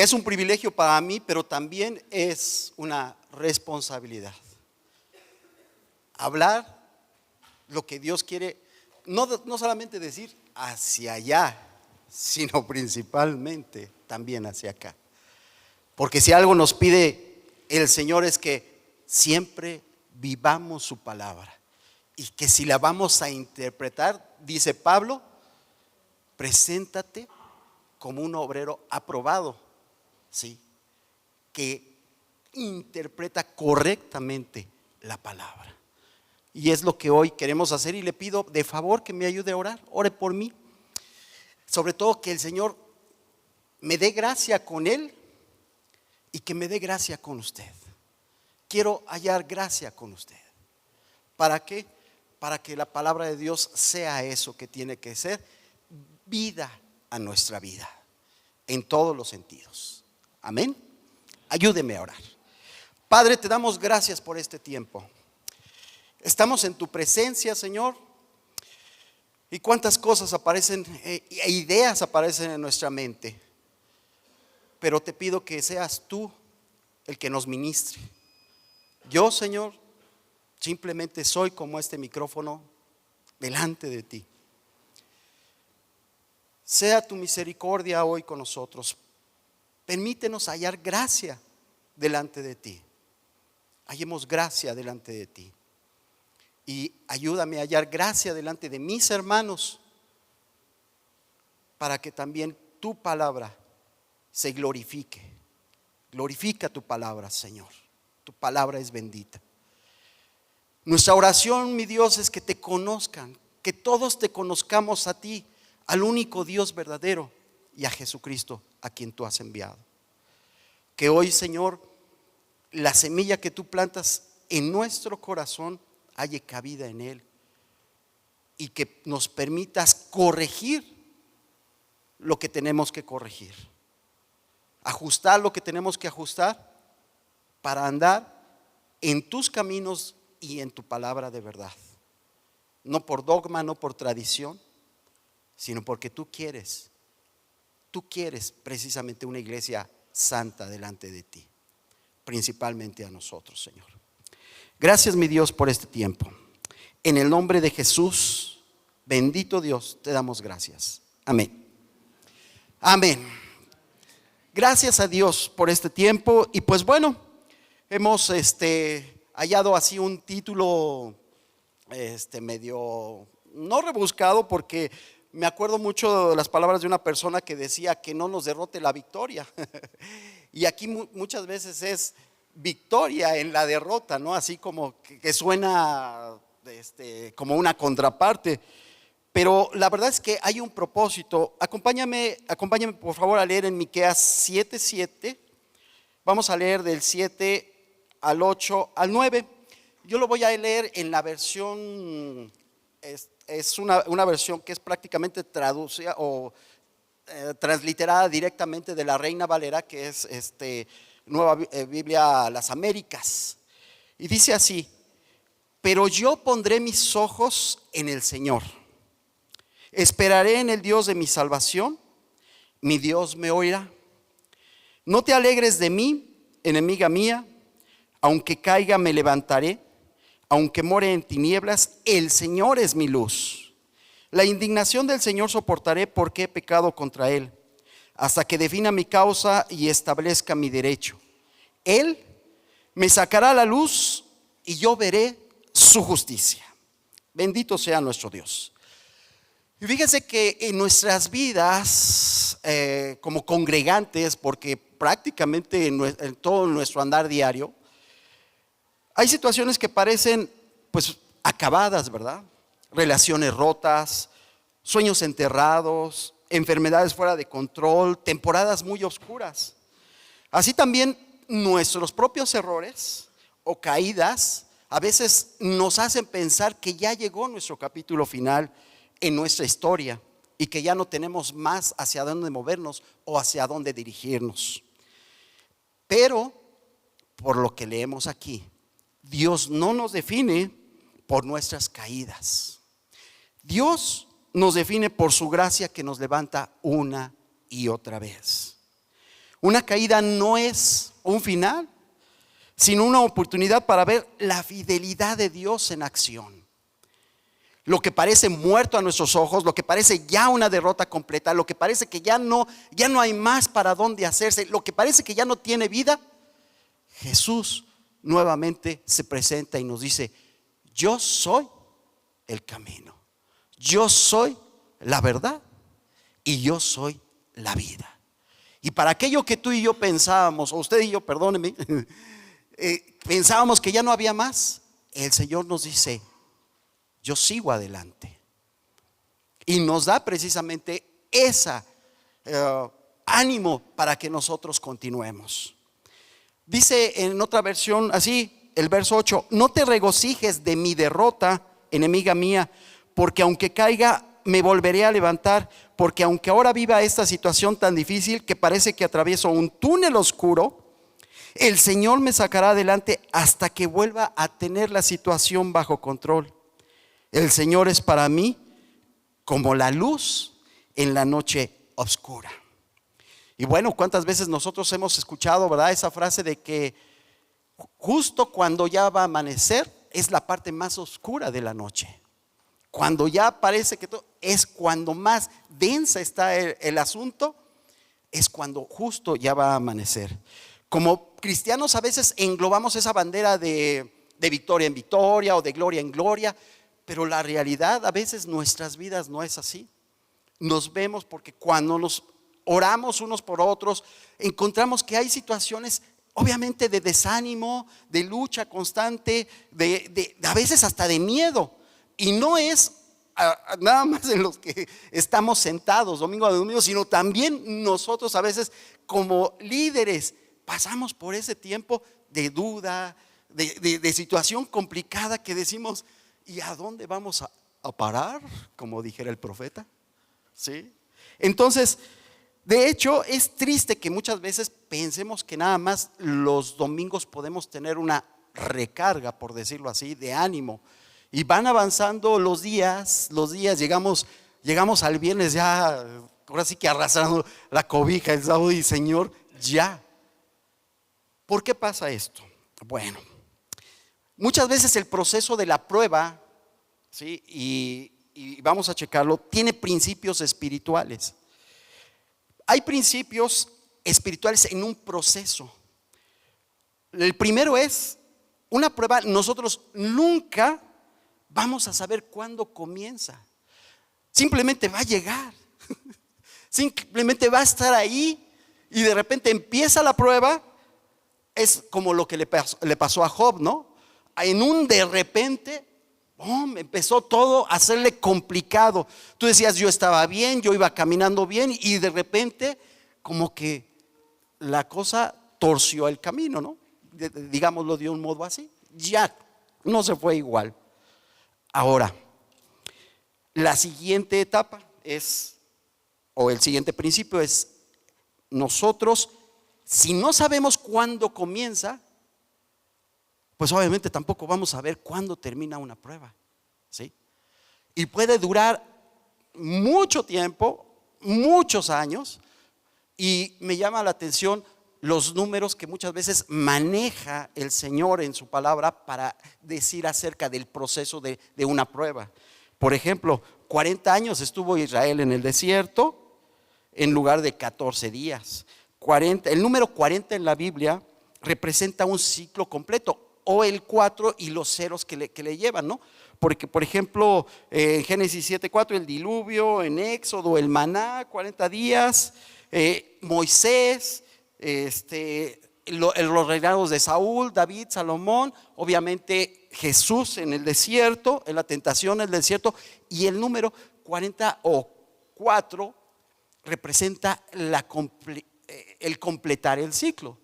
es un privilegio para mí, pero también es una responsabilidad. Hablar lo que Dios quiere, no solamente decir hacia allá, sino principalmente también hacia acá. Porque si algo nos pide el Señor es que siempre vivamos su palabra. Y que si la vamos a interpretar, dice Pablo, preséntate como un obrero aprobado, ¿sí? Que interpreta correctamente la palabra. Y es lo que hoy queremos hacer, y le pido de favor que me ayude a orar. Ore por mí. Sobre todo que el Señor me dé gracia con Él y que me dé gracia con usted. Quiero hallar gracia con usted. ¿Para qué? Para que la palabra de Dios sea eso que tiene que ser, vida a nuestra vida, en todos los sentidos. Amén. Ayúdeme a orar. Padre, te damos gracias por este tiempo. Estamos en tu presencia, Señor, y cuántas cosas aparecen, ideas aparecen en nuestra mente. Pero te pido que seas tú el que nos ministre. Yo, Señor, simplemente soy como este micrófono delante de ti. Sea tu misericordia hoy con nosotros. Permítenos hallar gracia delante de ti. Hallemos gracia delante de ti. Y ayúdame a hallar gracia delante de mis hermanos, para que también tu palabra se glorifique. Glorifica tu palabra, Señor. Tu palabra es bendita. Nuestra oración, mi Dios, es que te conozcan, que todos te conozcamos a ti, al único Dios verdadero, y a Jesucristo, a quien tú has enviado. Que hoy, Señor, la semilla que tú plantas en nuestro corazón halle cabida en él, y que nos permitas corregir lo que tenemos que corregir, ajustar lo que tenemos que ajustar, para andar en tus caminos y en tu palabra de verdad. No por dogma, no por tradición, sino porque tú quieres precisamente una iglesia santa delante de ti, principalmente a nosotros, Señor. Gracias, mi Dios, por este tiempo. En el nombre de Jesús, bendito Dios, te damos gracias. Amén. Amén. Gracias a Dios por este tiempo. Y pues bueno, hemos hallado así un título medio no rebuscado, porque me acuerdo mucho de las palabras de una persona que decía que no nos derrote la victoria. Y aquí muchas veces es victoria en la derrota, ¿no? Así como que suena como una contraparte. Pero la verdad es que hay un propósito. Acompáñame por favor a leer en Miqueas 7:7. Vamos a leer del 7 al 8 al 9. Yo lo voy a leer en la versión, es una versión que es prácticamente traducida o transliterada directamente de la Reina Valera, que es Nueva Biblia a las Américas. Y dice así: pero yo pondré mis ojos en el Señor, esperaré en el Dios de mi salvación, mi Dios me oirá. No te alegres de mí, enemiga mía, aunque caiga me levantaré, aunque more en tinieblas, el Señor es mi luz. La indignación del Señor soportaré, porque he pecado contra Él, hasta que defina mi causa y establezca mi derecho. Él me sacará a la luz y yo veré su justicia. Bendito sea nuestro Dios. Y fíjense que en nuestras vidas, como congregantes, porque prácticamente en todo nuestro andar diario, hay situaciones que parecen pues acabadas, ¿verdad? Relaciones rotas, sueños enterrados, enfermedades fuera de control, temporadas muy oscuras. Así también nuestros propios errores o caídas a veces nos hacen pensar que ya llegó nuestro capítulo final en nuestra historia y que ya no tenemos más hacia dónde movernos o hacia dónde dirigirnos. Pero por lo que leemos aquí, Dios no nos define por nuestras caídas. Dios nos define por su gracia, que nos levanta una y otra vez. Una caída no es un final, sino una oportunidad para ver la fidelidad de Dios en acción. Lo que parece muerto a nuestros ojos, lo que parece ya una derrota completa, lo que parece que ya no hay más para dónde hacerse, lo que parece que ya no tiene vida, Jesús nuevamente se presenta y nos dice: yo soy el camino, yo soy la verdad y yo soy la vida. Y para aquello que tú y yo pensábamos, o usted y yo, perdóneme, pensábamos que ya no había más, el Señor nos dice: yo sigo adelante. Y nos da precisamente ese ánimo para que nosotros continuemos. Dice en otra versión así, el verso 8: no te regocijes de mi derrota, enemiga mía, porque aunque caiga me volveré a levantar, porque aunque ahora viva esta situación tan difícil que parece que atravieso un túnel oscuro, el Señor me sacará adelante hasta que vuelva a tener la situación bajo control. El Señor es para mí como la luz en la noche oscura. Y bueno, ¿cuántas veces nosotros hemos escuchado, verdad, esa frase de que justo cuando ya va a amanecer es la parte más oscura de la noche? Cuando ya parece que todo, es cuando más densa está el asunto, es cuando justo ya va a amanecer. Como cristianos a veces englobamos esa bandera de victoria en victoria o de gloria en gloria, pero la realidad a veces nuestras vidas no es así. Nos vemos porque cuando nos oramos unos por otros, encontramos que hay situaciones obviamente de desánimo, de lucha constante, de a veces hasta de miedo. Y no es nada más en los que estamos sentados domingo a domingo, sino también nosotros a veces como líderes pasamos por ese tiempo de duda, de situación complicada que decimos: ¿y a dónde vamos a parar? Como dijera el profeta. ¿Sí? Entonces, de hecho, es triste que muchas veces pensemos que nada más los domingos podemos tener una recarga, por decirlo así, de ánimo. Y van avanzando los días, llegamos al viernes ya, ahora sí que arrastrando la cobija el sábado y Señor, ya. ¿Por qué pasa esto? Bueno, muchas veces el proceso de la prueba, ¿sí? Y vamos a checarlo, tiene principios espirituales. Hay principios espirituales en un proceso. El primero es una prueba. Nosotros nunca vamos a saber cuándo comienza. Simplemente va a llegar. Simplemente va a estar ahí y de repente empieza la prueba. Es como lo que le pasó a Job, ¿no? En un de repente, ¡bum!, empezó todo a hacerle complicado. Tú decías: yo estaba bien, yo iba caminando bien, y de repente como que la cosa torció el camino, ¿no? Digámoslo de un modo así. Ya no se fue igual. Ahora, la siguiente etapa es, o el siguiente principio es, nosotros, si no sabemos cuándo comienza, pues obviamente tampoco vamos a ver cuándo termina una prueba, ¿sí? Y puede durar mucho tiempo, muchos años, y me llama la atención los números que muchas veces maneja el Señor en su palabra para decir acerca del proceso de una prueba. Por ejemplo, 40 años estuvo Israel en el desierto en lugar de 14 días. El número 40 en la Biblia representa un ciclo completo, o el 4 y los ceros que le llevan, ¿no? Porque, por ejemplo, en Génesis 7:4 el diluvio, en Éxodo el maná, 40 días, Moisés, los reinados de Saúl, David, Salomón, obviamente Jesús en el desierto, en la tentación en el desierto, y el número 40 o 4 representa el completar el ciclo.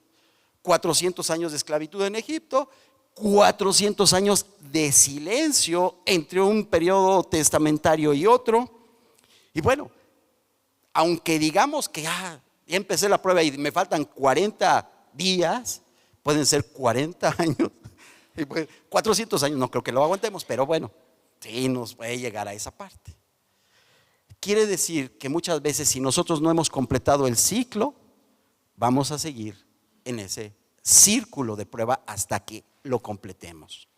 400 años de esclavitud en Egipto, 400 años de silencio entre un periodo testamentario y otro. Y bueno, aunque digamos que ya empecé la prueba y me faltan 40 días, pueden ser 40 años. Y pues 400 años no creo que lo aguantemos, pero bueno, sí nos puede llegar a esa parte. Quiere decir que muchas veces, si nosotros no hemos completado el ciclo, vamos a seguir en ese círculo de prueba hasta que lo completemos.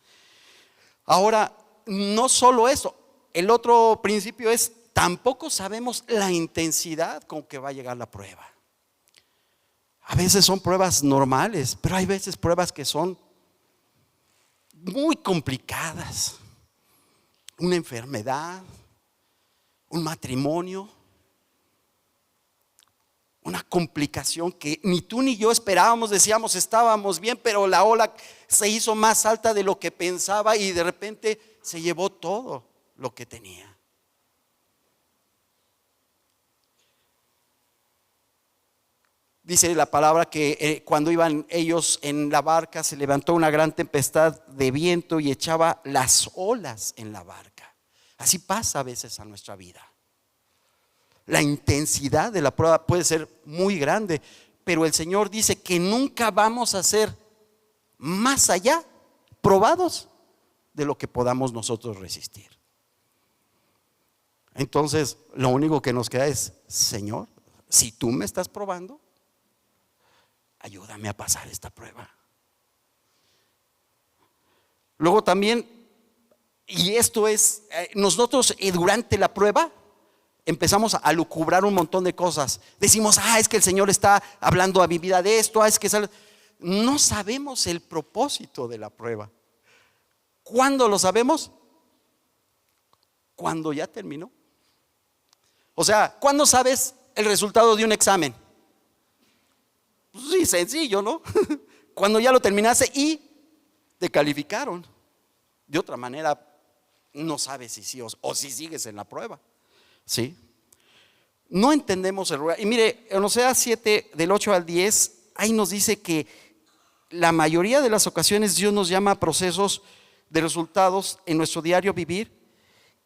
Ahora, no solo eso, el otro principio es, tampoco sabemos la intensidad con que va a llegar la prueba. A veces son pruebas normales, pero hay veces pruebas que son muy complicadas. Una enfermedad, un matrimonio, una complicación que ni tú ni yo esperábamos. Decíamos estábamos bien, pero la ola se hizo más alta de lo que pensaba y de repente se llevó todo lo que tenía. Dice la palabra que cuando iban ellos en la barca se levantó una gran tempestad de viento y echaba las olas en la barca. Así pasa a veces a nuestra vida. La intensidad de la prueba puede ser muy grande, pero el Señor dice que nunca vamos a ser más allá probados de lo que podamos nosotros resistir. Entonces, lo único que nos queda es, Señor, si tú me estás probando, ayúdame a pasar esta prueba. Luego también, y esto es, nosotros durante la prueba empezamos a lucubrar un montón de cosas. Decimos, es que el Señor está hablando a mi vida de esto, es que no sabemos el propósito de la prueba. ¿Cuándo lo sabemos? Cuando ya terminó. O sea, ¿cuándo sabes el resultado de un examen? Pues sí, sencillo, ¿no? Cuando ya lo terminaste y te calificaron. De otra manera, no sabes si sí o si sigues en la prueba. ¿Sí? No entendemos el lugar. Y mire, en Oseas 7, del 8 al 10, ahí nos dice que la mayoría de las ocasiones Dios nos llama a procesos de resultados en nuestro diario vivir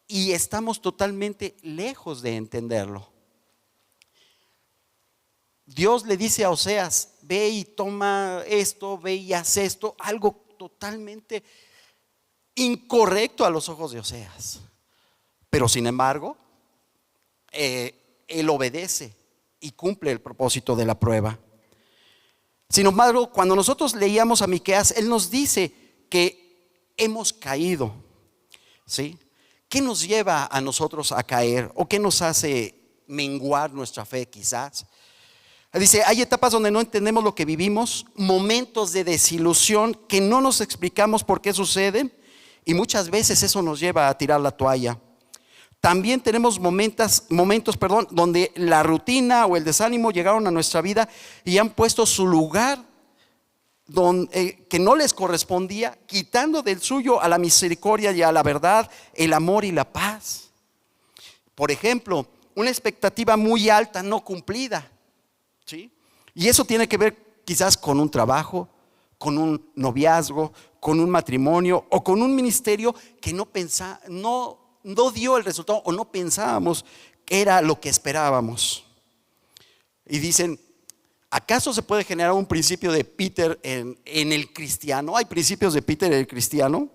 y estamos totalmente lejos de entenderlo. Dios le dice a Oseas, ve y toma esto, ve y haz esto, algo totalmente incorrecto a los ojos de Oseas. Pero sin embargo, él obedece y cumple el propósito de la prueba. Sin embargo, cuando nosotros leíamos a Miqueas, él nos dice que hemos caído, ¿sí? ¿Qué nos lleva a nosotros a caer? ¿O qué nos hace menguar nuestra fe quizás? Dice, hay etapas donde no entendemos lo que vivimos, momentos de desilusión que no nos explicamos por qué suceden y muchas veces eso nos lleva a tirar la toalla. También tenemos momentos, donde la rutina o el desánimo llegaron a nuestra vida y han puesto su lugar que no les correspondía, quitando del suyo a la misericordia y a la verdad, el amor y la paz. Por ejemplo, una expectativa muy alta no cumplida, ¿sí? Y eso tiene que ver quizás con un trabajo, con un noviazgo, con un matrimonio o con un ministerio que no dio el resultado o no pensábamos que era lo que esperábamos. Y dicen, ¿acaso se puede generar un principio de Peter en el cristiano? ¿Hay principios de Peter en el cristiano?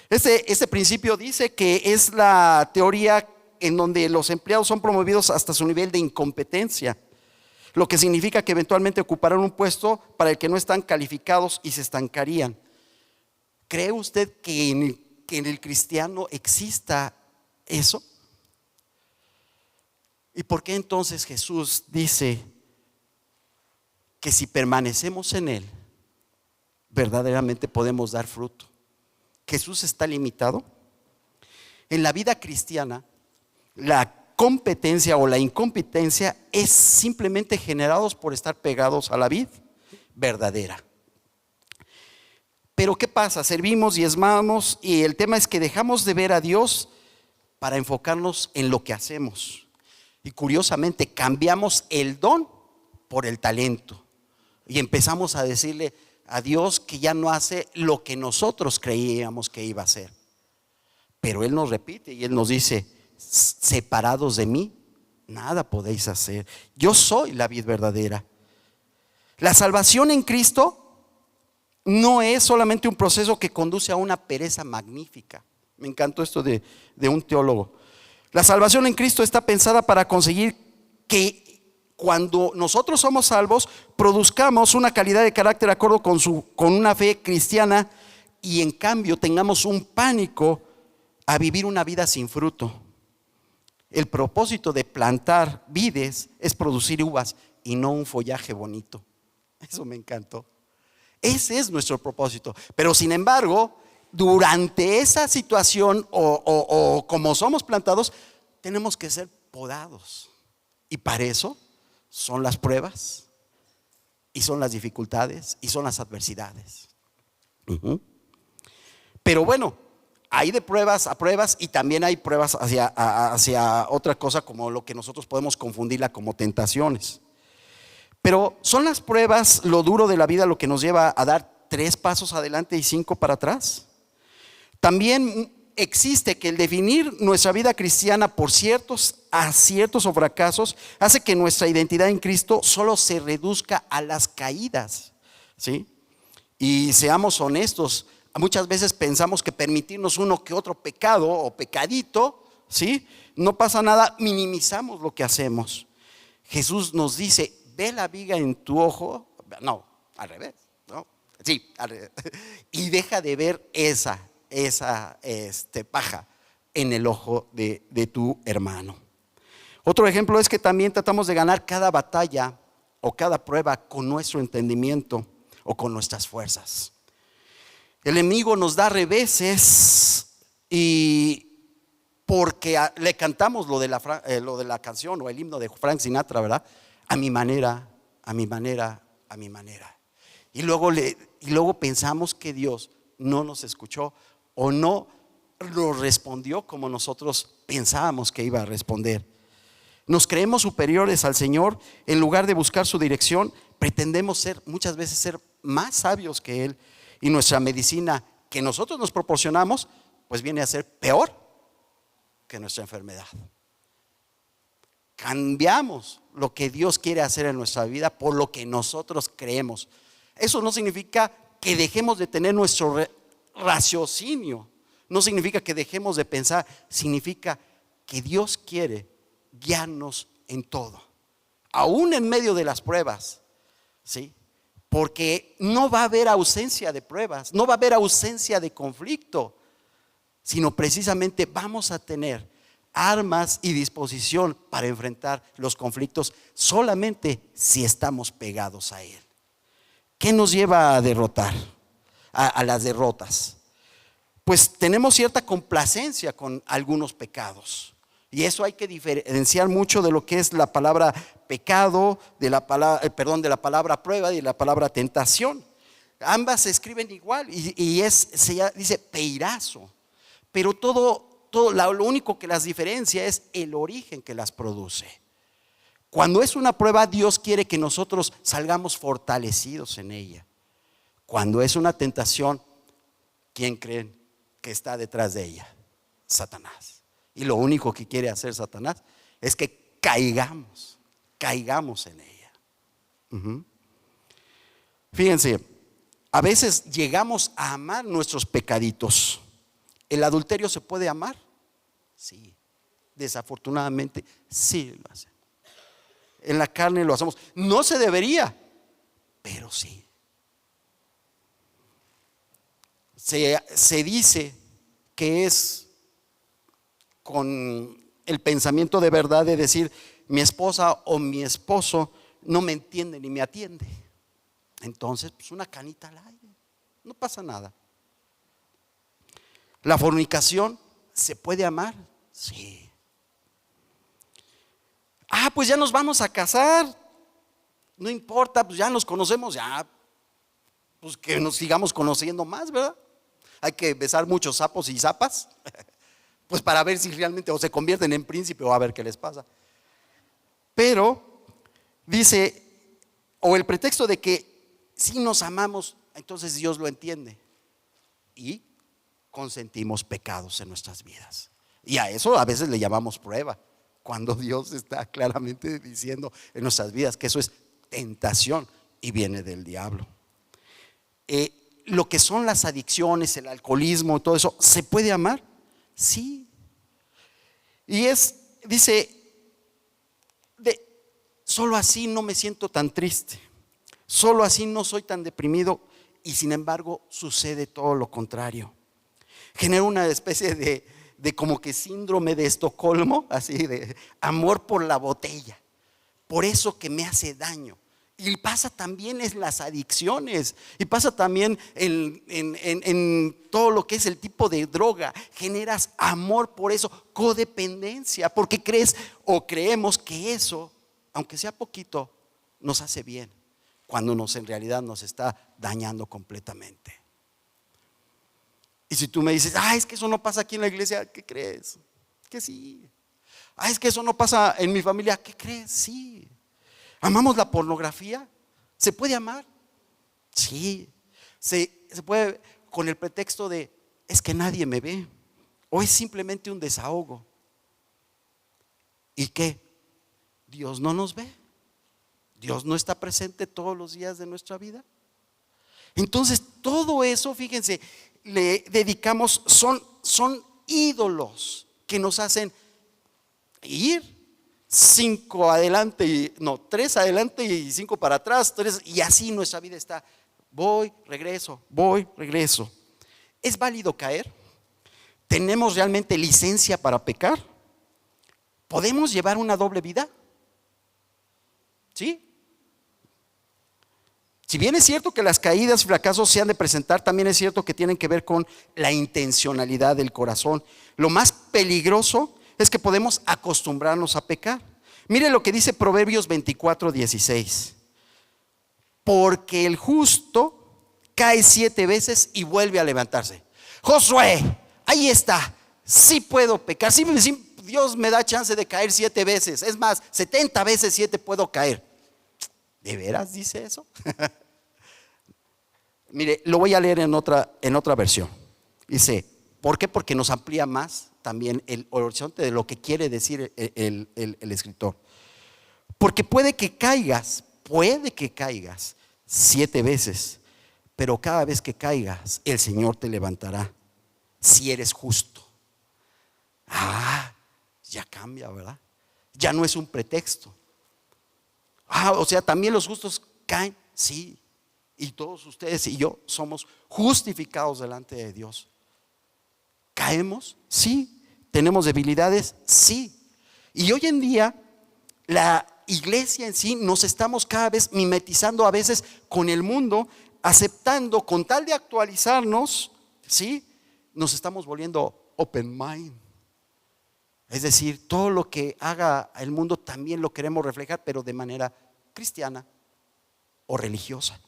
Este principio dice que es la teoría en donde los empleados son promovidos hasta su nivel de incompetencia, lo que significa que eventualmente ocuparán un puesto para el que no están calificados y se estancarían. ¿Cree usted que en el cristiano exista eso? ¿Y por qué entonces Jesús dice que si permanecemos en Él, verdaderamente podemos dar fruto? ¿Jesús está limitado? En la vida cristiana, la competencia o la incompetencia es simplemente generados por estar pegados a la vid verdadera. Pero ¿qué pasa? Servimos, diezmamos y el tema es que dejamos de ver a Dios para enfocarnos en lo que hacemos. Y curiosamente cambiamos el don por el talento y empezamos a decirle a Dios que ya no hace lo que nosotros creíamos que iba a hacer. Pero Él nos repite y Él nos dice, separados de mí, nada podéis hacer. Yo soy la vid verdadera. La salvación en Cristo no es solamente un proceso que conduce a una pereza magnífica. Me encantó esto de un teólogo. La salvación en Cristo está pensada para conseguir que cuando nosotros somos salvos, produzcamos una calidad de carácter de acuerdo con una fe cristiana, y en cambio tengamos un pánico a vivir una vida sin fruto. El propósito de plantar vides es producir uvas y no un follaje bonito. Eso me encantó. Ese es nuestro propósito. Pero sin embargo, durante esa situación o como somos plantados, tenemos que ser podados. Y para eso son las pruebas, y son las dificultades, y son las adversidades. Pero bueno, hay de pruebas a pruebas, y también hay pruebas hacia otra cosa, como lo que nosotros podemos confundirla como tentaciones. Pero son las pruebas, lo duro de la vida, lo que nos lleva a dar 3 pasos adelante y 5 para atrás. También existe que el definir nuestra vida cristiana por ciertos aciertos o fracasos hace que nuestra identidad en Cristo solo se reduzca a las caídas, ¿sí? Y seamos honestos, muchas veces pensamos que permitirnos uno que otro pecado o pecadito, ¿sí?, no pasa nada, minimizamos lo que hacemos. Jesús nos dice: ve la viga en tu ojo, no, al revés, ¿no? Sí, al revés. Y deja de ver esa paja en el ojo de tu hermano. Otro ejemplo es que también tratamos de ganar cada batalla o cada prueba con nuestro entendimiento o con nuestras fuerzas. El enemigo nos da reveses, y porque le cantamos lo de la canción o el himno de Frank Sinatra, ¿verdad? A mi manera, a mi manera, a mi manera. Y luego pensamos que Dios no nos escuchó o no nos respondió como nosotros pensábamos que iba a responder. Nos creemos superiores al Señor. En lugar de buscar su dirección, pretendemos muchas veces ser más sabios que Él, y nuestra medicina que nosotros nos proporcionamos pues viene a ser peor que nuestra enfermedad. Cambiamos lo que Dios quiere hacer en nuestra vida por lo que nosotros creemos. Eso no significa que dejemos de tener nuestro raciocinio, no significa que dejemos de pensar, significa que Dios quiere guiarnos en todo, aún en medio de las pruebas, ¿sí? Porque no va a haber ausencia de pruebas, no va a haber ausencia de conflicto, sino precisamente vamos a tener armas y disposición para enfrentar los conflictos solamente si estamos pegados a Él. ¿Qué nos lleva a derrotar, a las derrotas? Pues tenemos cierta complacencia con algunos pecados, y eso hay que diferenciar mucho de lo que es la palabra pecado, de la palabra prueba y de la palabra tentación. Ambas se escriben igual y se dice peirazo, pero lo único que las diferencia es el origen que las produce. Cuando es una prueba, Dios quiere que nosotros salgamos fortalecidos en ella. Cuando es una tentación, ¿quién creen que está detrás de ella? Satanás. Y lo único que quiere hacer Satanás es que caigamos en ella. Fíjense, a veces llegamos a amar nuestros pecaditos. ¿El adulterio se puede amar? Sí, desafortunadamente sí lo hacemos. En la carne lo hacemos. No se debería, pero sí. Se dice que es con el pensamiento de verdad de decir: mi esposa o mi esposo no me entiende ni me atiende. Entonces, pues una canita al aire, no pasa nada. ¿La fornicación se puede amar? Sí. Pues ya nos vamos a casar, no importa, pues ya nos conocemos, ya, pues que nos sigamos conociendo más, ¿verdad? Hay que besar muchos sapos y zapas, pues para ver si realmente o se convierten en príncipe o a ver qué les pasa. Pero dice, o el pretexto de que si nos amamos, entonces Dios lo entiende y consentimos pecados en nuestras vidas. Y a eso a veces le llamamos prueba, cuando Dios está claramente diciendo en nuestras vidas que eso es tentación y viene del diablo. Lo que son las adicciones, el alcoholismo, todo eso, ¿se puede amar? Sí. Y dice, Solo así no me siento tan triste, solo así no soy tan deprimido, y sin embargo sucede todo lo contrario. Genera una especie de como que síndrome de Estocolmo, así de amor por la botella, por eso que me hace daño. Y pasa también en las adicciones, y pasa también en todo lo que es el tipo de droga. Generas amor por eso, codependencia, porque crees o creemos que eso, aunque sea poquito, nos hace bien, cuando en realidad nos está dañando completamente. Y si tú me dices, es que eso no pasa aquí en la iglesia, ¿qué crees? Que sí. Es que eso no pasa en mi familia, ¿qué crees? Sí. ¿Amamos la pornografía? ¿Se puede amar? Sí. Se puede, con el pretexto de, es que nadie me ve, o es simplemente un desahogo. ¿Y qué? Dios no nos ve. Dios no está presente todos los días de nuestra vida. Entonces todo eso, fíjense, le dedicamos, son ídolos que nos hacen ir 5 adelante, 3 adelante y 5 para atrás, 3, y así nuestra vida está. Voy, regreso. ¿Es válido caer? ¿Tenemos realmente licencia para pecar? ¿Podemos llevar una doble vida? ¿Sí? Si bien es cierto que las caídas y fracasos se han de presentar, también es cierto que tienen que ver con la intencionalidad del corazón. Lo más peligroso es que podemos acostumbrarnos a pecar. Mire lo que dice Proverbios 24:16. Porque el justo cae 7 veces y vuelve a levantarse. Josué, ahí está. Sí puedo pecar. Sí, Dios me da chance de caer 7 veces. Es más, 70 veces 7 puedo caer. ¿De veras dice eso? Mire, lo voy a leer en otra versión. Dice, ¿por qué? Porque nos amplía más también el horizonte de lo que quiere decir el escritor. Porque puede que caigas 7 veces, pero cada vez que caigas, el Señor te levantará, si eres justo. Ya cambia, ¿verdad? Ya no es un pretexto. O sea, también los justos caen, sí. Y todos ustedes y yo somos justificados delante de Dios. ¿Caemos? Sí. ¿Tenemos debilidades? Sí. Y hoy en día la iglesia en sí nos estamos cada vez mimetizando a veces con el mundo, aceptando con tal de actualizarnos, ¿sí? Nos estamos volviendo open mind. Es decir, todo lo que haga el mundo también lo queremos reflejar, pero de manera cristiana o religiosa.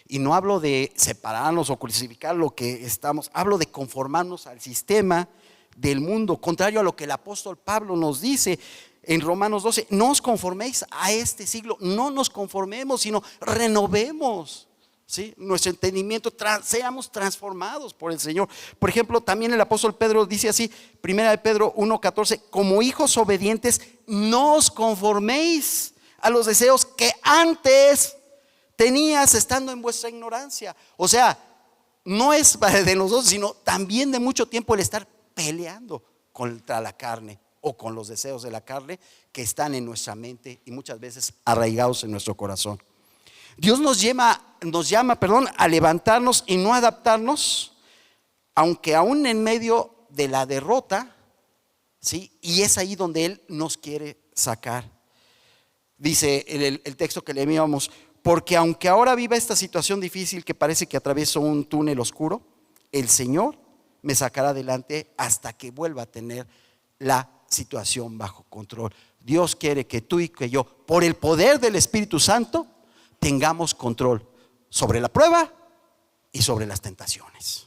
Y no hablo de separarnos o crucificar lo que estamos, hablo de conformarnos al sistema del mundo, contrario a lo que el apóstol Pablo nos dice en Romanos 12: no os conforméis a este siglo, no nos conformemos, sino renovemos, ¿sí?, nuestro entendimiento, seamos transformados por el Señor. Por ejemplo, también el apóstol Pedro dice así, 1 Pedro 1:14: como hijos obedientes, no os conforméis a los deseos que antes tenías estando en vuestra ignorancia. O sea, no es de nosotros, sino también de mucho tiempo el estar peleando contra la carne o con los deseos de la carne que están en nuestra mente y muchas veces arraigados en nuestro corazón. Dios nos llama a levantarnos y no adaptarnos, aunque aún en medio de la derrota, ¿sí? Y es ahí donde Él nos quiere sacar. Dice el texto que leíamos: porque aunque ahora viva esta situación difícil que parece que atravieso un túnel oscuro, el Señor me sacará adelante hasta que vuelva a tener la situación bajo control. Dios quiere que tú y que yo, por el poder del Espíritu Santo, tengamos control sobre la prueba y sobre las tentaciones.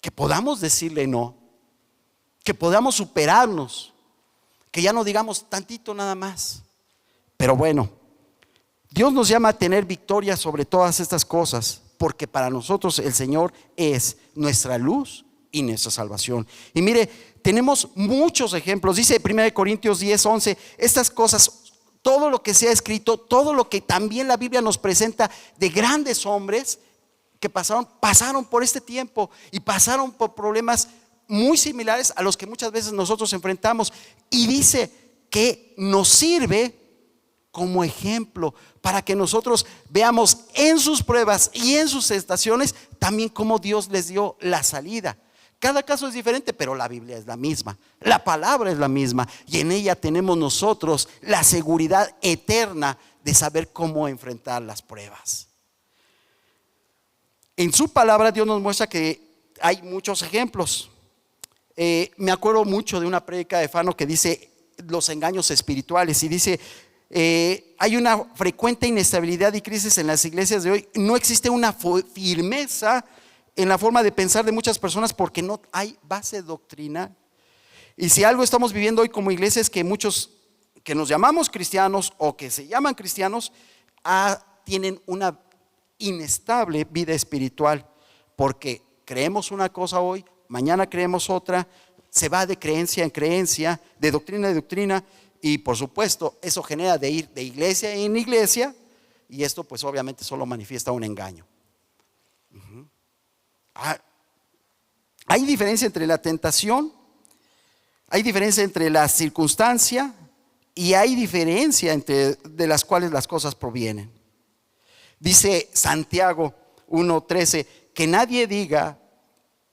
Que podamos decirle no, que podamos superarnos, que ya no digamos tantito nada más. Pero bueno, Dios nos llama a tener victoria sobre todas estas cosas, porque para nosotros el Señor es nuestra luz y nuestra salvación. Y mire, tenemos muchos ejemplos. Dice 1 Corintios 10:11, estas cosas, todo lo que se ha escrito, todo lo que también la Biblia nos presenta de grandes hombres que pasaron por este tiempo y pasaron por problemas muy similares a los que muchas veces nosotros enfrentamos. Y dice que nos sirve como ejemplo para que nosotros veamos en sus pruebas y en sus estaciones también cómo Dios les dio la salida. Cada caso es diferente, pero la Biblia es la misma, la palabra es la misma, y en ella tenemos nosotros la seguridad eterna de saber cómo enfrentar las pruebas. En su palabra Dios nos muestra que hay muchos ejemplos. Me acuerdo mucho de una prédica de Fano que dice los engaños espirituales, y dice: hay una frecuente inestabilidad y crisis en las iglesias de hoy. No existe una firmeza en la forma de pensar de muchas personas porque no hay base doctrinal. Y si algo estamos viviendo hoy como iglesia es que muchos que nos llamamos cristianos o que se llaman cristianos tienen una inestable vida espiritual, porque creemos una cosa hoy, mañana creemos otra, se va de creencia en creencia, de doctrina en doctrina, y por supuesto eso genera de ir de iglesia en iglesia, y esto pues obviamente solo manifiesta un engaño. Hay diferencia entre la tentación, hay diferencia entre la circunstancia, y hay diferencia entre de las cuales las cosas provienen. Dice Santiago 1:13, que nadie diga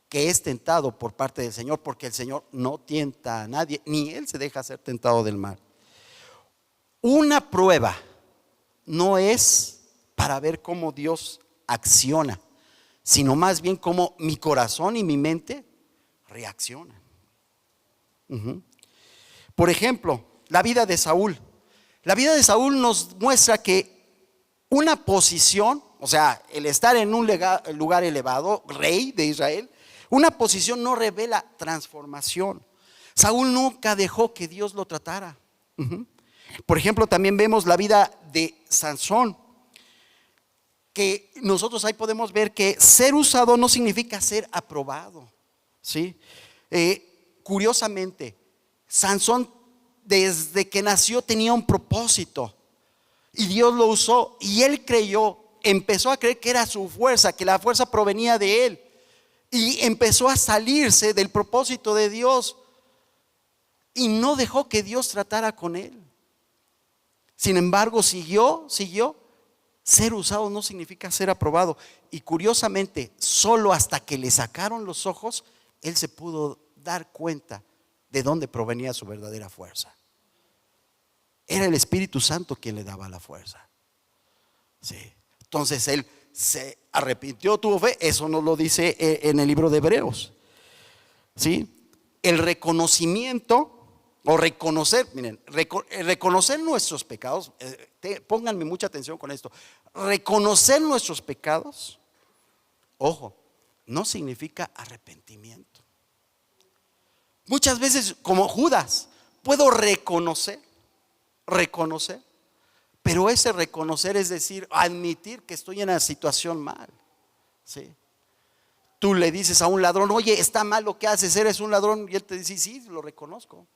que es tentado por parte del Señor, porque el Señor no tienta a nadie, ni Él se deja ser tentado del mal. Una prueba no es para ver cómo Dios acciona, sino más bien cómo mi corazón y mi mente reaccionan. Por ejemplo, la vida de Saúl. La vida de Saúl nos muestra que una posición, o sea, el estar en un lugar elevado, rey de Israel, una posición no revela transformación. Saúl nunca dejó que Dios lo tratara. Por ejemplo, también vemos la vida de Sansón, que nosotros ahí podemos ver que ser usado no significa ser aprobado, ¿sí? Curiosamente, Sansón desde que nació tenía un propósito y Dios lo usó, y él creyó, empezó a creer que era su fuerza, que la fuerza provenía de él, y empezó a salirse del propósito de Dios y no dejó que Dios tratara con él. Sin embargo, siguió. Ser usado no significa ser aprobado, y curiosamente solo hasta que le sacaron los ojos él se pudo dar cuenta de dónde provenía su verdadera fuerza. Era el Espíritu Santo quien le daba la fuerza, sí. Entonces él se arrepintió, tuvo fe. Eso nos lo dice en el libro de Hebreos, ¿sí? El reconocimiento o reconocer, miren, reconocer nuestros pecados, pónganme mucha atención con esto. Reconocer nuestros pecados, ojo, no significa arrepentimiento. Muchas veces, como Judas, puedo reconocer, pero ese reconocer es decir, admitir que estoy en una situación mal, ¿sí? Tú le dices a un ladrón: oye, está mal lo que haces, eres un ladrón, y él te dice: sí, lo reconozco,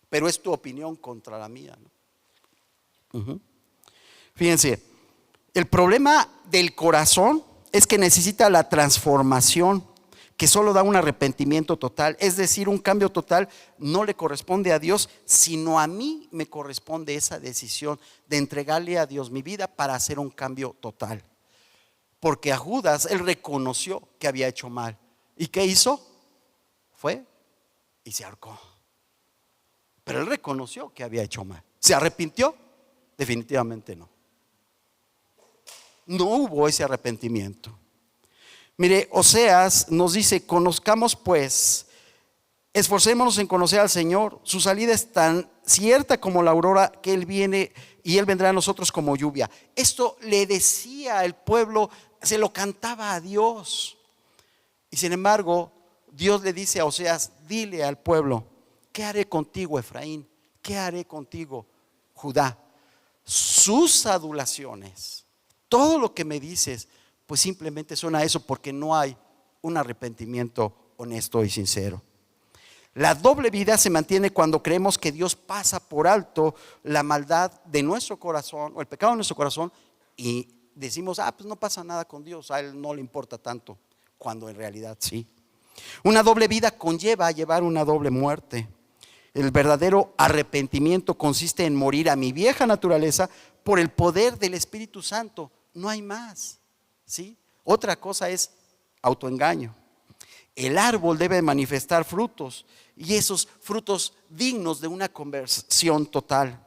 pero es tu opinión contra la mía, ¿no? Fíjense, el problema del corazón es que necesita la transformación, que solo da un arrepentimiento total, es decir, un cambio total. No le corresponde a Dios, sino a mí me corresponde esa decisión de entregarle a Dios mi vida para hacer un cambio total. Porque a Judas, él reconoció que había hecho mal, ¿y qué hizo? Fue y se ahorcó. Pero él reconoció que había hecho mal. ¿Se arrepintió? Definitivamente no. No hubo ese arrepentimiento. Mire, Oseas nos dice: conozcamos pues, esforcémonos en conocer al Señor. Su salida es tan cierta como la aurora, que Él viene y Él vendrá a nosotros como lluvia. Esto le decía el pueblo, se lo cantaba a Dios. Y sin embargo, Dios le dice a Oseas: dile al pueblo: ¿qué haré contigo, Efraín? ¿Qué haré contigo, Judá? Sus adulaciones, todo lo que me dices, pues simplemente suena a eso, porque no hay un arrepentimiento honesto y sincero. La doble vida se mantiene cuando creemos que Dios pasa por alto la maldad de nuestro corazón o el pecado de nuestro corazón, y decimos: pues no pasa nada con Dios, a Él no le importa tanto, cuando en realidad sí. Una doble vida conlleva a llevar una doble muerte. El verdadero arrepentimiento consiste en morir a mi vieja naturaleza por el poder del Espíritu Santo. No hay más, ¿sí? Otra cosa es autoengaño. El árbol debe manifestar frutos, y esos frutos dignos de una conversión total.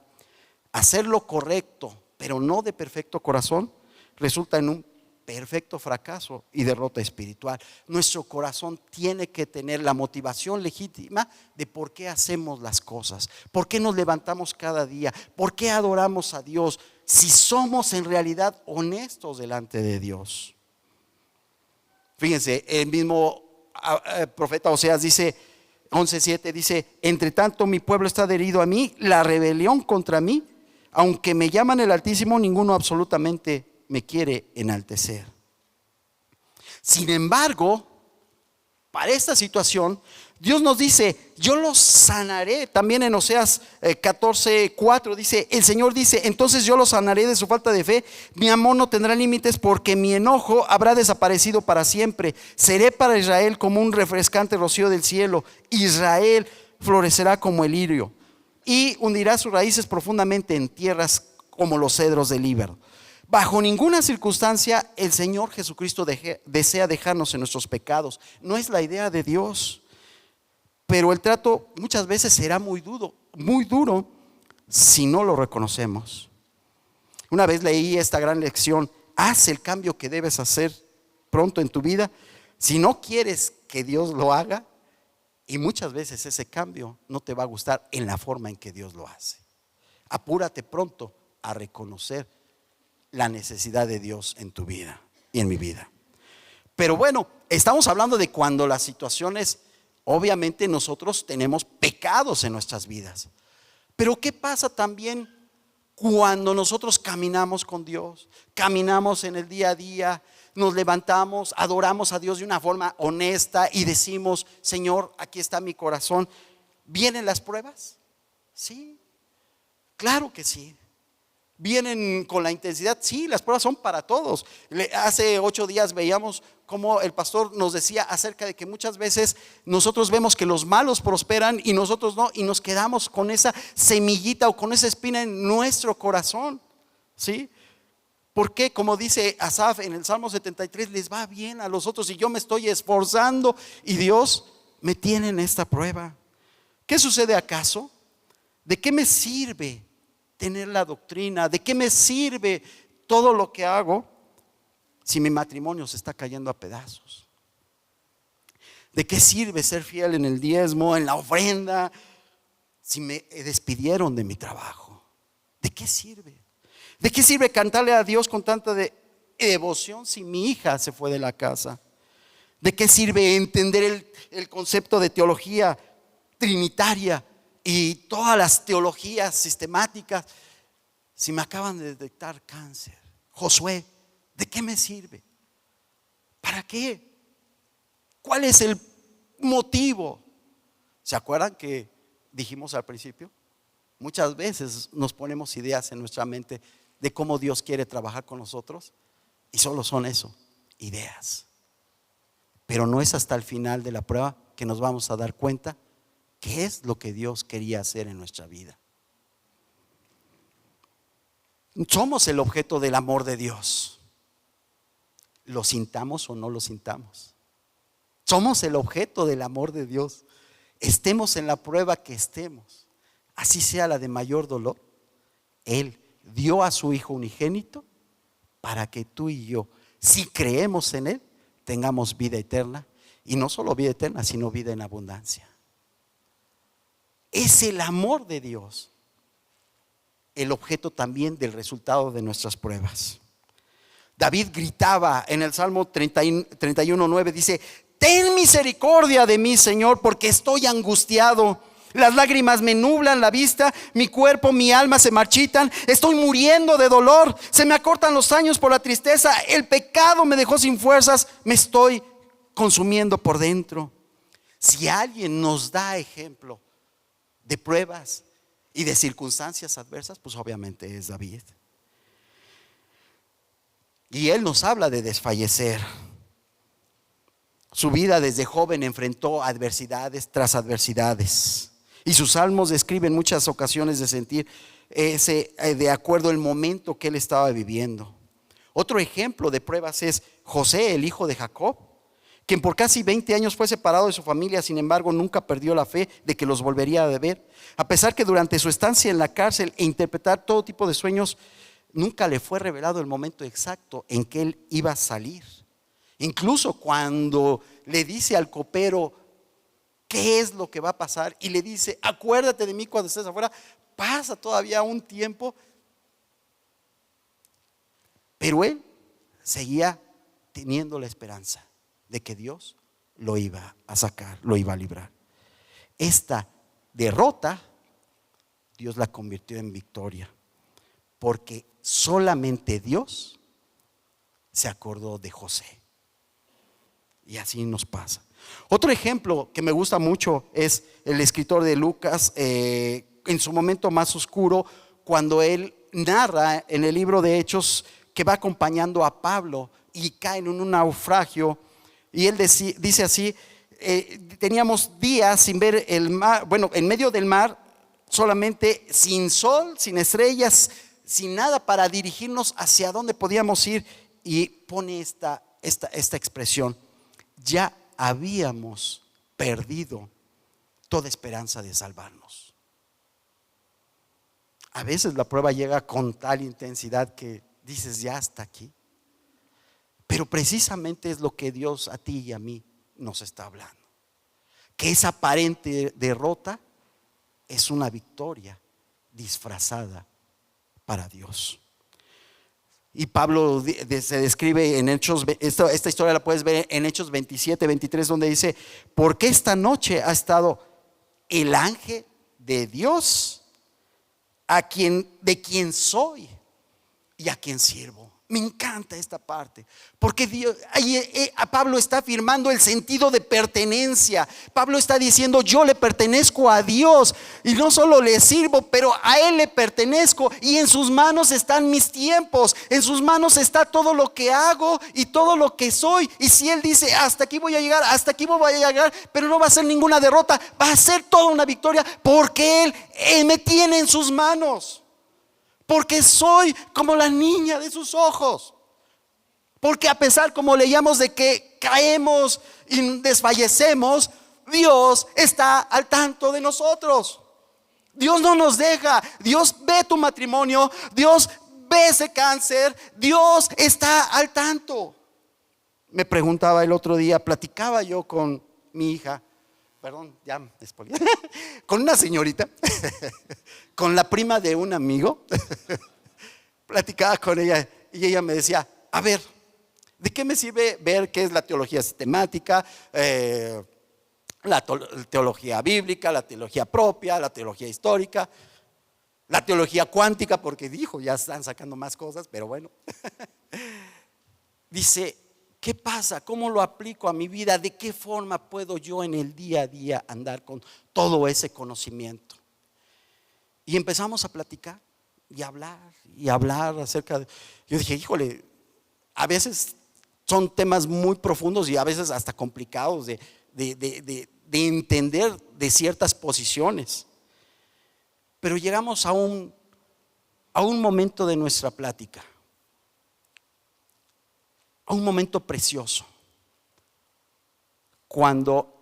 Hacer lo correcto, pero no de perfecto corazón, resulta en un perfecto fracaso y derrota espiritual. Nuestro corazón tiene que tener la motivación legítima de por qué hacemos las cosas, por qué nos levantamos cada día, por qué adoramos a Dios, si somos en realidad honestos delante de Dios. Fíjense, el mismo profeta Oseas dice, 11:7 dice: entre tanto mi pueblo está adherido a mí, la rebelión contra mí, aunque me llaman el Altísimo, ninguno absolutamente me quiere enaltecer. Sin embargo, para esta situación, Dios nos dice: yo los sanaré. También en Oseas 14:4 dice, el Señor dice: entonces yo los sanaré de su falta de fe, mi amor no tendrá límites, porque mi enojo habrá desaparecido para siempre. Seré para Israel como un refrescante rocío del cielo. Israel florecerá como el lirio y hundirá sus raíces profundamente en tierras como los cedros del Líbano. Bajo ninguna circunstancia el Señor Jesucristo desea dejarnos en nuestros pecados. No es la idea de Dios. Pero el trato muchas veces será muy duro si no lo reconocemos. Una vez leí esta gran lección: haz el cambio que debes hacer pronto en tu vida si no quieres que Dios lo haga, y muchas veces ese cambio no te va a gustar en la forma en que Dios lo hace. Apúrate pronto a reconocer la necesidad de Dios en tu vida y en mi vida. Pero bueno, estamos hablando de cuando las situaciones, obviamente nosotros tenemos pecados en nuestras vidas. Pero ¿qué pasa también cuando nosotros caminamos con Dios? Caminamos en el día a día, nos levantamos, adoramos a Dios de una forma honesta y decimos: Señor, aquí está mi corazón. ¿Vienen las pruebas? Sí, claro que sí. ¿Vienen con la intensidad? Sí, las pruebas son para todos. Hace 8 días veíamos cómo el pastor nos decía acerca de que muchas veces nosotros vemos que los malos prosperan y nosotros no, y nos quedamos con esa semillita o con esa espina en nuestro corazón, ¿sí? Porque como dice Asaf en el Salmo 73, les va bien a los otros y yo me estoy esforzando y Dios me tiene en esta prueba. ¿Qué sucede acaso? ¿De qué me sirve tener la doctrina? ¿De qué me sirve todo lo que hago si mi matrimonio se está cayendo a pedazos? ¿De qué sirve ser fiel en el diezmo, en la ofrenda, si me despidieron de mi trabajo? ¿De qué sirve? ¿De qué sirve cantarle a Dios con tanta devoción si mi hija se fue de la casa? ¿De qué sirve entender el concepto de teología trinitaria y todas las teologías sistemáticas si me acaban de detectar cáncer? Josué, ¿de qué me sirve? ¿Para qué? ¿Cuál es el motivo? ¿Se acuerdan que dijimos al principio? Muchas veces nos ponemos ideas en nuestra mente de cómo Dios quiere trabajar con nosotros, y solo son eso, ideas. Pero no es hasta el final de la prueba que nos vamos a dar cuenta qué es lo que Dios quería hacer en nuestra vida. Somos el objeto del amor de Dios, lo sintamos o no lo sintamos. Somos el objeto del amor de Dios, estemos en la prueba que estemos, así sea la de mayor dolor. Él dio a su Hijo unigénito para que tú y yo, si creemos en Él, tengamos vida eterna, y no solo vida eterna, sino vida en abundancia. Es el amor de Dios el objeto también del resultado de nuestras pruebas. David gritaba en el Salmo 31:9, dice: ten misericordia de mí, Señor, porque estoy angustiado. Las lágrimas me nublan la vista, mi cuerpo, mi alma se marchitan, estoy muriendo de dolor, se me acortan los años por la tristeza, el pecado me dejó sin fuerzas, me estoy consumiendo por dentro. Si alguien nos da ejemplo de pruebas y de circunstancias adversas, pues obviamente es David. Y él nos habla de desfallecer. Su vida desde joven enfrentó adversidades tras adversidades, Y sus salmos describen muchas ocasiones de sentir de acuerdo al momento que él estaba viviendo. Otro ejemplo de pruebas es José, el hijo de Jacob, quien por casi 20 años fue separado de su familia. Sin embargo, nunca perdió la fe de que los volvería a ver. A pesar que durante su estancia en la cárcel e interpretar todo tipo de sueños, nunca le fue revelado el momento exacto en que él iba a salir. Incluso cuando le dice al copero qué es lo que va a pasar y le dice: acuérdate de mí cuando estés afuera, pasa todavía un tiempo, pero él seguía teniendo la esperanza de que Dios lo iba a sacar, lo iba a librar. Esta derrota Dios la convirtió en victoria, porque solamente Dios se acordó de José. Y así nos pasa. Otro ejemplo que me gusta mucho es el escritor de Lucas, en su momento más oscuro, cuando él narra en el libro de Hechos que va acompañando a Pablo y cae en un naufragio. Y él dice así: teníamos días sin ver el mar, bueno, en medio del mar, solamente sin sol, sin estrellas, sin nada para dirigirnos hacia dónde podíamos ir. Y pone esta expresión: ya habíamos perdido toda esperanza de salvarnos. A veces la prueba llega con tal intensidad que dices: ya hasta aquí. Pero precisamente es lo que Dios a ti y a mí nos está hablando, que esa aparente derrota es una victoria disfrazada para Dios. Y Pablo se describe en Hechos, esta historia la puedes ver en Hechos 27, 23, donde dice: porque esta noche ha estado el ángel de Dios, de quien soy y a quien sirvo. Me encanta esta parte, porque Pablo está afirmando el sentido de pertenencia. Pablo está diciendo: yo le pertenezco a Dios, y no solo le sirvo, pero a Él le pertenezco, y en sus manos están mis tiempos, en sus manos está todo lo que hago y todo lo que soy. Y si Él dice: hasta aquí voy a llegar, hasta aquí voy a llegar, pero no va a ser ninguna derrota, va a ser toda una victoria, porque Él me tiene en sus manos. Porque soy como la niña de sus ojos. Porque a pesar, como leíamos, de que caemos y desfallecemos, Dios está al tanto de nosotros. Dios no nos deja. Dios ve tu matrimonio, Dios ve ese cáncer, Dios está al tanto. Me preguntaba el otro día, platicaba yo con mi hija, perdón, ya me spoileé, con una señorita, con la prima de un amigo. Platicaba con ella y ella me decía: a ver, ¿de qué me sirve ver qué es la teología sistemática, la teología bíblica, la teología propia, la teología histórica, la teología cuántica? Porque ya están sacando más cosas, pero bueno. Dice: ¿qué pasa? ¿Cómo lo aplico a mi vida? ¿De qué forma puedo yo en el día a día andar con todo ese conocimiento? Y empezamos a platicar y hablar acerca de... Yo dije: híjole, a veces son temas muy profundos y a veces hasta complicados de entender de ciertas posiciones. Pero llegamos a un momento de nuestra plática, a un momento precioso, cuando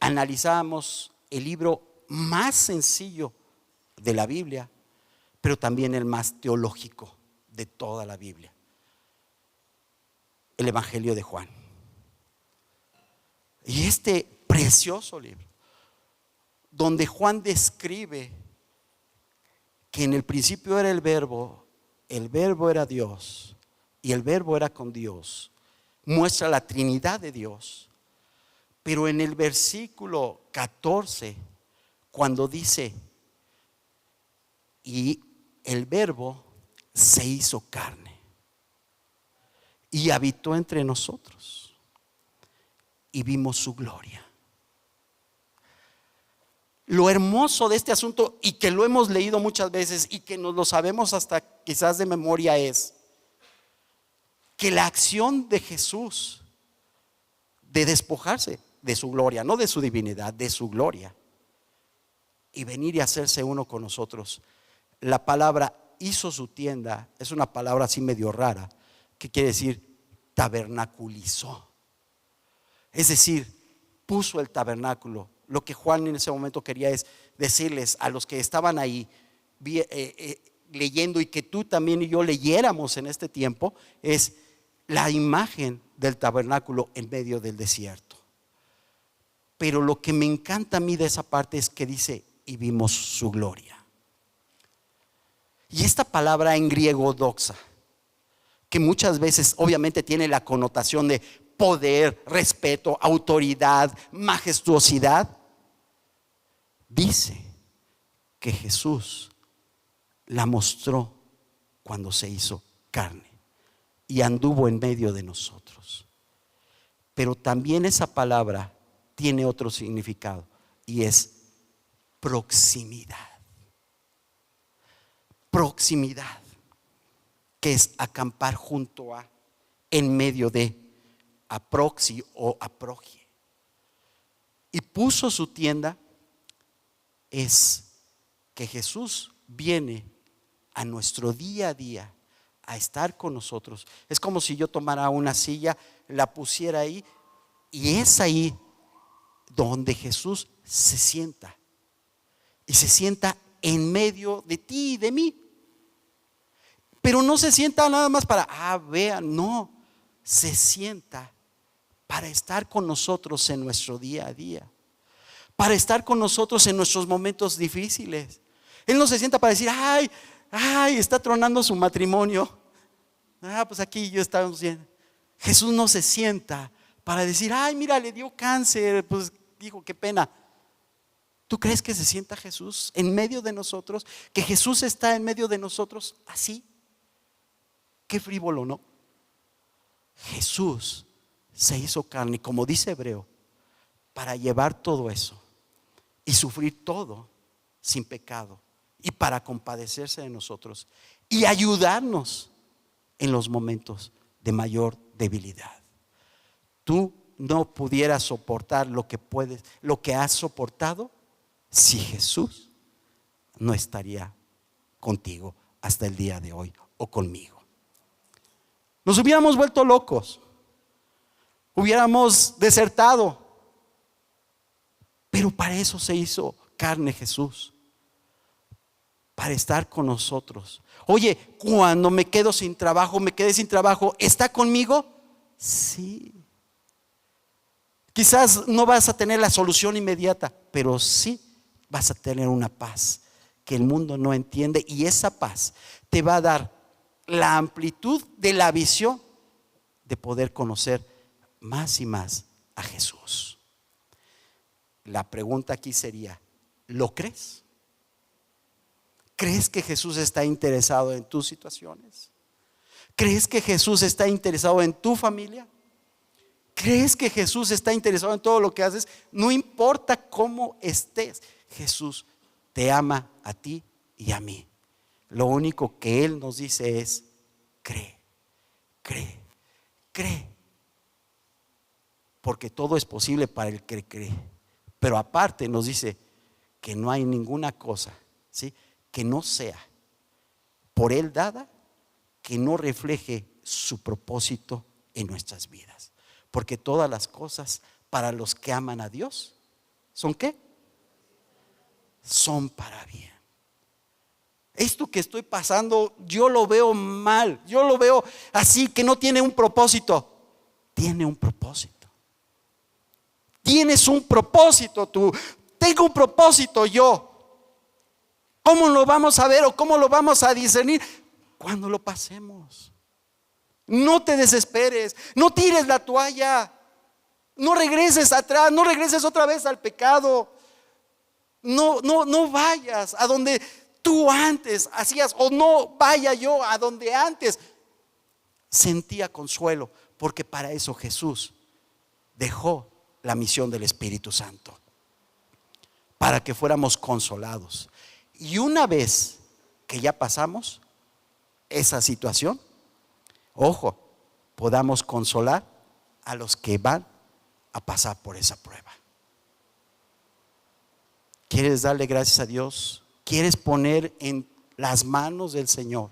analizábamos el libro más sencillo de la Biblia, pero también el más teológico de toda la Biblia, el Evangelio de Juan. Y este precioso libro, donde Juan describe que en el principio era el verbo era Dios y el verbo era con Dios, muestra la Trinidad de Dios. Pero en el versículo 14, cuando dice: y el verbo se hizo carne y habitó entre nosotros y vimos su gloria. Lo hermoso de este asunto, y que lo hemos leído muchas veces y que nos lo sabemos hasta quizás de memoria, es que la acción de Jesús de despojarse de su gloria, no de su divinidad, de su gloria, y venir y hacerse uno con nosotros. La palabra hizo su tienda es una palabra así medio rara, que quiere decir tabernaculizó. Es decir, puso el tabernáculo. Lo que Juan en ese momento quería es decirles a los que estaban ahí leyendo, y que tú también y yo leyéramos en este tiempo, es la imagen del tabernáculo en medio del desierto. Pero lo que me encanta a mí de esa parte es que dice: y vimos su gloria. Y esta palabra en griego doxa, que muchas veces obviamente tiene la connotación de poder, respeto, autoridad, majestuosidad, dice que Jesús la mostró cuando se hizo carne y anduvo en medio de nosotros. Pero también esa palabra tiene otro significado, y es proximidad. Proximidad, que es acampar junto a, en medio de, aproxi o aprogie. Y puso su tienda, es que Jesús viene a nuestro día a día a estar con nosotros. Es como si yo tomara una silla, la pusiera ahí, y es ahí donde Jesús se sienta, y se sienta en medio de ti y de mí. Pero no se sienta nada más para, vean, no, se sienta para estar con nosotros en nuestro día a día, para estar con nosotros en nuestros momentos difíciles. Él no se sienta para decir: ay, está tronando su matrimonio, pues aquí yo estamos bien. Jesús no se sienta para decir: ay, mira, le dio cáncer, pues dijo, qué pena. ¿Tú crees que se sienta Jesús en medio de nosotros? Que Jesús está en medio de nosotros así. Qué frívolo, ¿no? Jesús se hizo carne, como dice Hebreo, para llevar todo eso y sufrir todo sin pecado, y para compadecerse de nosotros y ayudarnos en los momentos de mayor debilidad. Tú no pudieras soportar lo que has soportado si Jesús no estaría contigo hasta el día de hoy, o conmigo. Nos hubiéramos vuelto locos, hubiéramos desertado, pero para eso se hizo carne Jesús, para estar con nosotros. Oye, cuando me quedé sin trabajo, ¿está conmigo? Sí. Quizás no vas a tener la solución inmediata, pero sí vas a tener una paz que el mundo no entiende, y esa paz te va a dar la amplitud de la visión de poder conocer más y más a Jesús. La pregunta aquí sería: ¿lo crees? ¿Crees que Jesús está interesado en tus situaciones? ¿Crees que Jesús está interesado en tu familia? ¿Crees que Jesús está interesado en todo lo que haces? No importa cómo estés, Jesús te ama a ti y a mí. Lo único que Él nos dice es: cree, cree, cree. Porque todo es posible para el que cree. Pero aparte nos dice que no hay ninguna cosa, ¿sí?, que no sea por Él dada, que no refleje su propósito en nuestras vidas. Porque todas las cosas para los que aman a Dios, ¿son qué? Son para bien. Esto que estoy pasando, yo lo veo mal, yo lo veo así, que no tiene un propósito. Tiene un propósito. Tienes un propósito tú. Tengo un propósito yo. ¿Cómo lo vamos a ver o cómo lo vamos a discernir? Cuando lo pasemos. No te desesperes, no tires la toalla, no regreses atrás, no regreses otra vez al pecado. No vayas a donde tú antes hacías, o no vaya yo a donde antes sentía consuelo, porque para eso Jesús dejó la misión del Espíritu Santo, para que fuéramos consolados. Y una vez que ya pasamos esa situación, ojo, podamos consolar a los que van a pasar por esa prueba. ¿Quieres darle gracias a Dios? ¿Quieres poner en las manos del Señor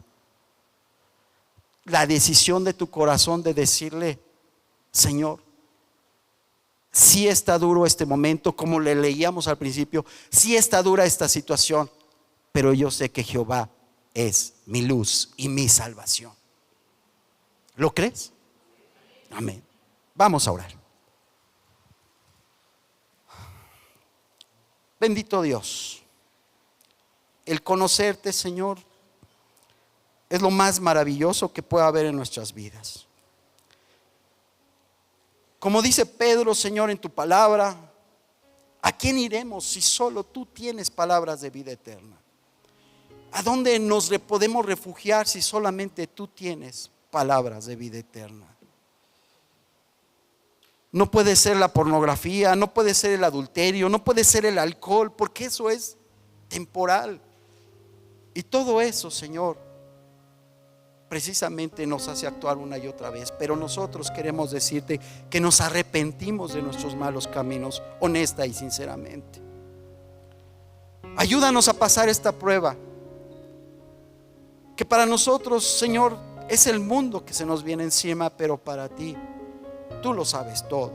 la decisión de tu corazón de decirle: Señor, sí está duro este momento, como le leíamos al principio, sí está dura esta situación, pero yo sé que Jehová es mi luz y mi salvación? ¿Lo crees? Amén. Vamos a orar. Bendito Dios, el conocerte, Señor, es lo más maravilloso que pueda haber en nuestras vidas. Como dice Pedro, Señor, en tu palabra, ¿a quién iremos si solo tú tienes palabras de vida eterna? ¿A dónde nos podemos refugiar si solamente tú tienes palabras de vida eterna? No puede ser la pornografía, no puede ser el adulterio, no puede ser el alcohol, porque eso es temporal. Y todo eso, Señor, precisamente nos hace actuar una y otra vez. Pero nosotros queremos decirte que nos arrepentimos de nuestros malos caminos, honesta y sinceramente. Ayúdanos a pasar esta prueba, que para nosotros, Señor, es el mundo que se nos viene encima, pero para ti, tú lo sabes todo.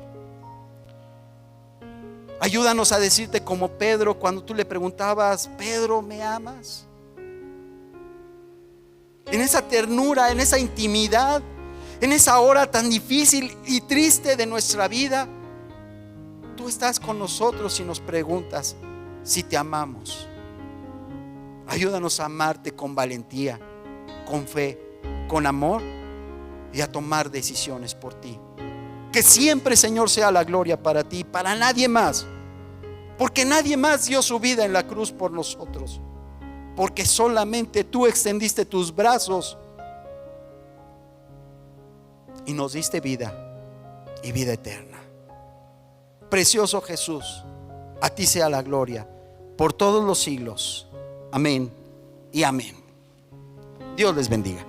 Ayúdanos a decirte como Pedro, cuando tú le preguntabas: Pedro, ¿me amas? En esa ternura, en esa intimidad, en esa hora tan difícil y triste de nuestra vida, tú estás con nosotros y nos preguntas si te amamos. Ayúdanos a amarte con valentía, con fe, con amor, y a tomar decisiones por ti. Que siempre, Señor, sea la gloria para ti, para nadie más, porque nadie más dio su vida en la cruz por nosotros, porque solamente tú extendiste tus brazos y nos diste vida y vida eterna. Precioso Jesús, a ti sea la gloria por todos los siglos. Amén y amén. Dios les bendiga.